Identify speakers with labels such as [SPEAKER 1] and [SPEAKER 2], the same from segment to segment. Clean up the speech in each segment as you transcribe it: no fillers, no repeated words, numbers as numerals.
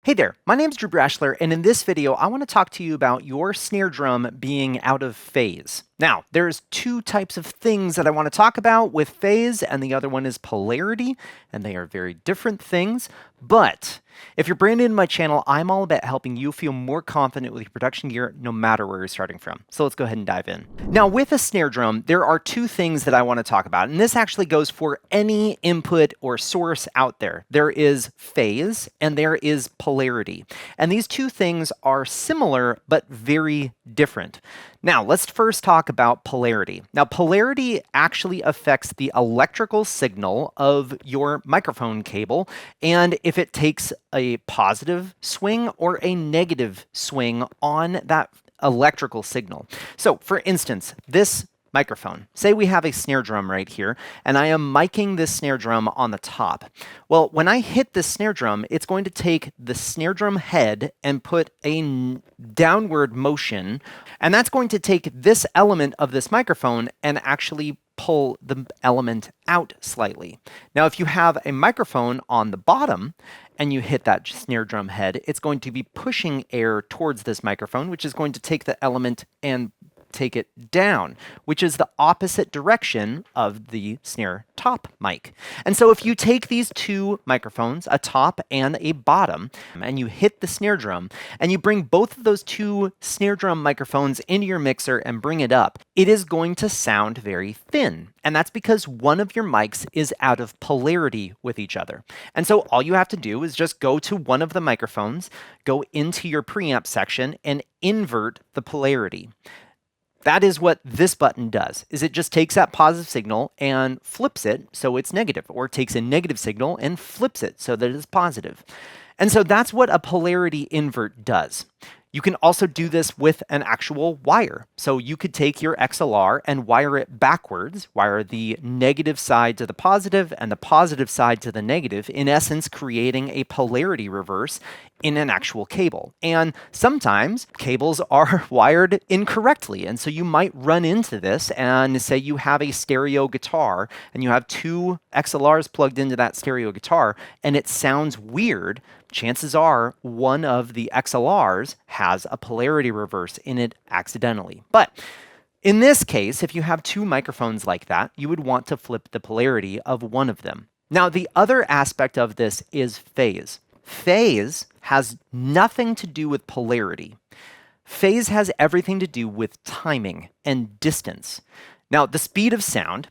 [SPEAKER 1] Hey there, my name's Brashler, and in this video, I want to talk to you about your snare drum being out of phase. Now, there's two types of things that I want to talk about with phase, and the other one is polarity, and they are very different things. But if you're brand new to my channel, I'm all about helping you feel more confident with your production gear no matter where you're starting from. So let's go ahead and dive in. Now, with a snare drum, there are two things that I want to talk about, and this actually goes for any input or source out there. There is phase and there is polarity. And these two things are similar but very different. Now, let's first talk about polarity. Now, polarity actually affects the electrical signal of your microphone cable, and if it takes a positive swing or a negative swing on that electrical signal. So, for instance, this microphone. Say we have a snare drum right here, and I am miking this snare drum on the top. Well, when I hit this snare drum, it's going to take the snare drum head and put a downward motion, and that's going to take this element of this microphone and actually pull the element out slightly. Now, if you have a microphone on the bottom and you hit that snare drum head, it's going to be pushing air towards this microphone, which is going to take the element and take it down, which is the opposite direction of the snare top mic. And so if you take these two microphones, a top and a bottom, and you hit the snare drum, and you bring both of those two snare drum microphones into your mixer and bring it up, it is going to sound very thin. And that's because one of your mics is out of polarity with each other. And so all you have to do is just go to one of the microphones, go into your preamp section, and invert the polarity. That is what this button does, is it just takes that positive signal and flips it so it's negative, or takes a negative signal and flips it so that it's positive. And so that's what a polarity invert does. You can also do this with an actual wire. So you could take your XLR and wire it backwards, wire the negative side to the positive and the positive side to the negative, in essence creating a polarity reverse in an actual cable. And sometimes cables are wired incorrectly, and so you might run into this and say you have a stereo guitar and you have two XLRs plugged into that stereo guitar and it sounds weird. Chances are one of the XLRs has a polarity reverse in it accidentally. But in this case, if you have two microphones like that, you would want to flip the polarity of one of them. Now, the other aspect of this is phase. Phase has nothing to do with polarity. Phase has everything to do with timing and distance. Now, the speed of sound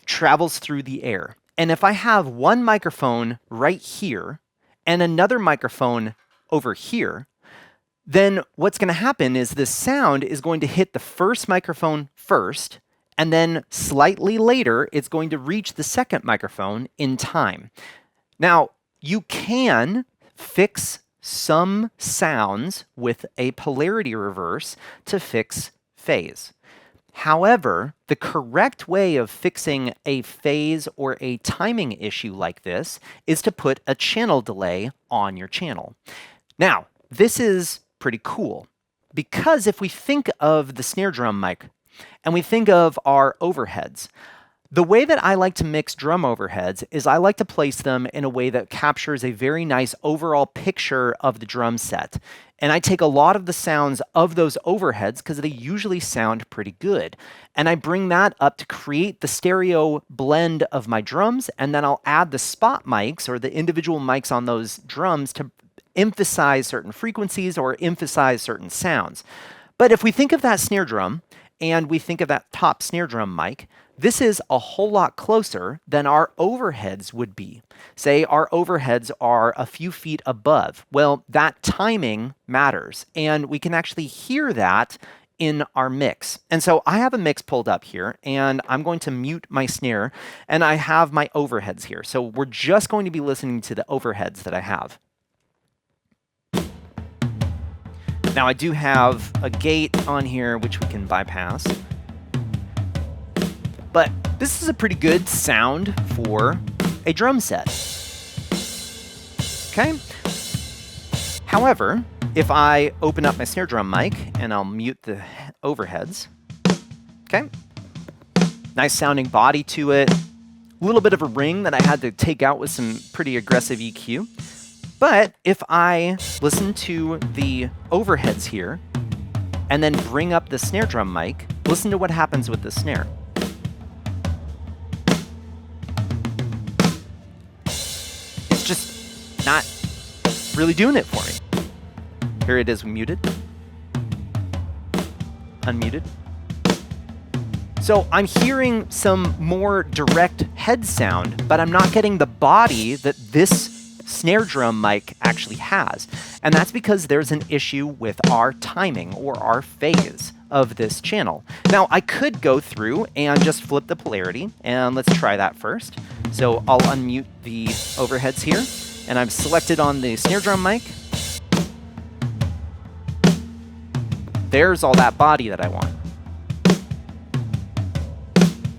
[SPEAKER 1] travels through the air. And if I have one microphone right here and another microphone over here, then what's going to happen is this sound is going to hit the first microphone first, and then slightly later, it's going to reach the second microphone in time. Now, you can fix some sounds with a polarity reverse to fix phase. However, the correct way of fixing a phase or a timing issue like this is to put a channel delay on your channel. Now, this is pretty cool, because if we think of the snare drum mic and we think of our overheads, the way that I like to mix drum overheads is I like to place them in a way that captures a very nice overall picture of the drum set. And I take a lot of the sounds of those overheads because they usually sound pretty good. And I bring that up to create the stereo blend of my drums, and then I'll add the spot mics or the individual mics on those drums to emphasize certain frequencies or emphasize certain sounds. But if we think of that snare drum and we think of that top snare drum mic, this is a whole lot closer than our overheads would be. Say our overheads are a few feet above. Well, that timing matters, and we can actually hear that in our mix. And so I have a mix pulled up here, and I'm going to mute my snare, and I have my overheads here. So we're just going to be listening to the overheads that I have. Now I do have a gate on here which we can bypass. But this is a pretty good sound for a drum set. Okay? However, if I open up my snare drum mic and I'll mute the overheads, okay? Nice sounding body to it. A little bit of a ring that I had to take out with some pretty aggressive EQ. But if I listen to the overheads here and then bring up the snare drum mic, listen to what happens with the snare. It's just not really doing it for me. Here it is muted, unmuted. So I'm hearing some more direct head sound, but I'm not getting the body that this snare drum mic actually has. And that's because there's an issue with our timing or our phase of this channel. Now I could go through and just flip the polarity, and let's try that first. So I'll unmute the overheads here, and I've selected on the snare drum mic. There's all that body that I want.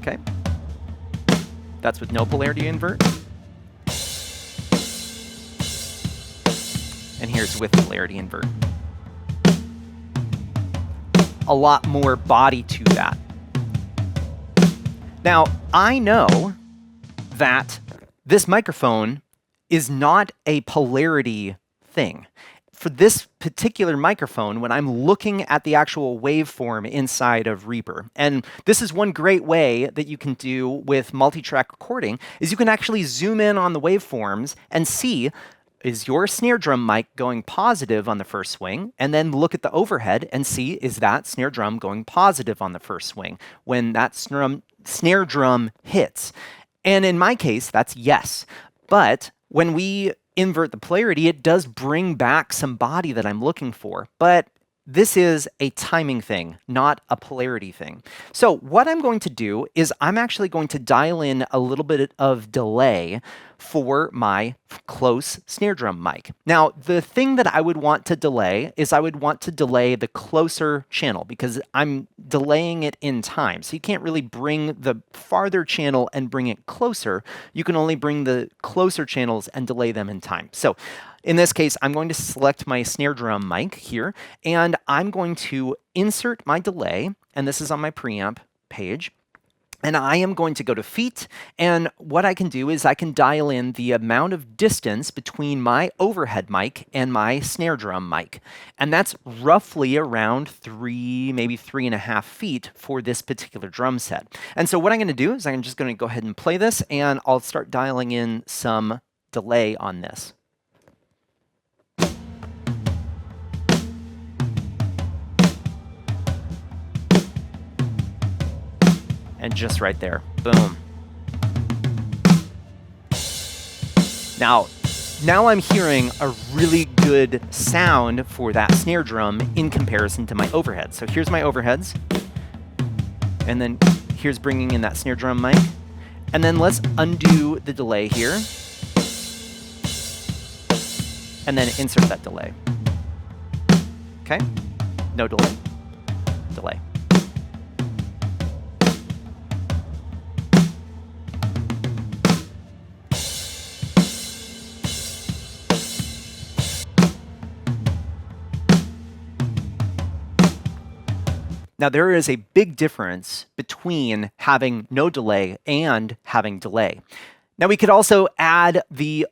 [SPEAKER 1] Okay. That's with no polarity invert. And here's with polarity invert. A lot more body to that. Now, I know that this microphone is not a polarity thing. For this particular microphone, when I'm looking at the actual waveform inside of Reaper, and this is one great way that you can do with multi-track recording, is you can actually zoom in on the waveforms and see, is your snare drum mic going positive on the first swing? And then look at the overhead and see, is that snare drum going positive on the first swing when that snare drum hits? And in my case, that's yes. But when we invert the polarity, it does bring back some body that I'm looking for. But this is a timing thing, not a polarity thing. So what I'm going to do is I'm actually going to dial in a little bit of delay for my close snare drum mic. Now, the thing that I would want to delay is I would want to delay the closer channel because I'm delaying it in time. So you can't really bring the farther channel and bring it closer. You can only bring the closer channels and delay them in time. So in this case, I'm going to select my snare drum mic here, and I'm going to insert my delay, and this is on my preamp page. And I am going to go to feet, and what I can do is I can dial in the amount of distance between my overhead mic and my snare drum mic. And that's roughly around 3, maybe 3.5 feet for this particular drum set. And so what I'm going to do is I'm just going to go ahead and play this, and I'll start dialing in some delay on this. And just right there, boom. Now I'm hearing a really good sound for that snare drum in comparison to my overheads. So here's my overheads, and then here's bringing in that snare drum mic. And then let's undo the delay here, and then insert that delay. Okay, no delay, delay. Now, there is a big difference between having no delay and having delay. Now, we could also add the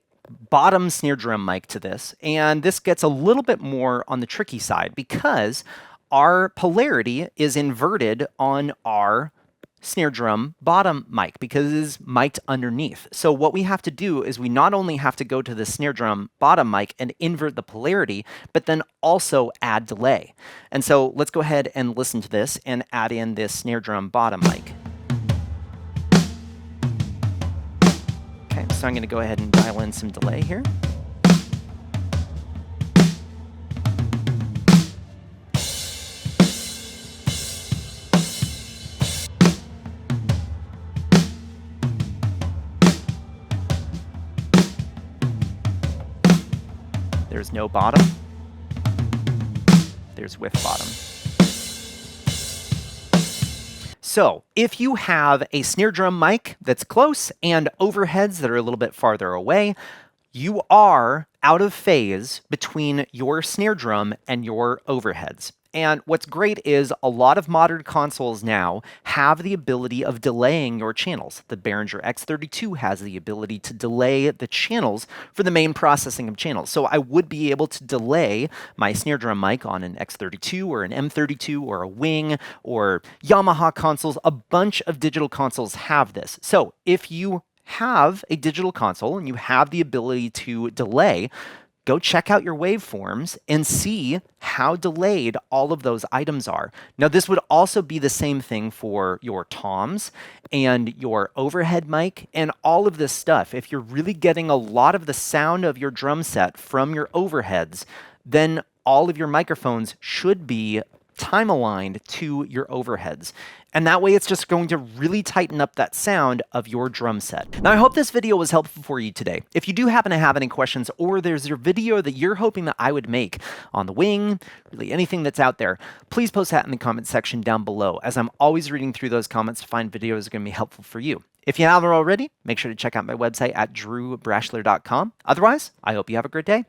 [SPEAKER 1] bottom snare drum mic to this, and this gets a little bit more on the tricky side because our polarity is inverted on our snare drum bottom mic because it is mic'd underneath. So what we have to do is we not only have to go to the snare drum bottom mic and invert the polarity, but then also add delay. And so let's go ahead and listen to this and add in this snare drum bottom mic. Okay, so I'm going to go ahead and dial in some delay here. There's no bottom. There's with bottom. So if you have a snare drum mic that's close and overheads that are a little bit farther away, you are out of phase between your snare drum and your overheads. And what's great is a lot of modern consoles now have the ability of delaying your channels. The Behringer X32 has the ability to delay the channels for the main processing of channels. So I would be able to delay my snare drum mic on an X32 or an M32 or a Wing or Yamaha consoles. A bunch of digital consoles have this. So if you have a digital console and you have the ability to delay, go check out your waveforms and see how delayed all of those items are. Now, this would also be the same thing for your toms and your overhead mic and all of this stuff. If you're really getting a lot of the sound of your drum set from your overheads, then all of your microphones should be time aligned to your overheads. And that way it's just going to really tighten up that sound of your drum set. Now, I hope this video was helpful for you today. If you do happen to have any questions, or there's your video that you're hoping that I would make on the Wing, really anything that's out there, please post that in the comment section down below, as I'm always reading through those comments to find videos that are going to be helpful for you. If you haven't already, make sure to check out my website at drewbrashler.com. Otherwise, I hope you have a great day.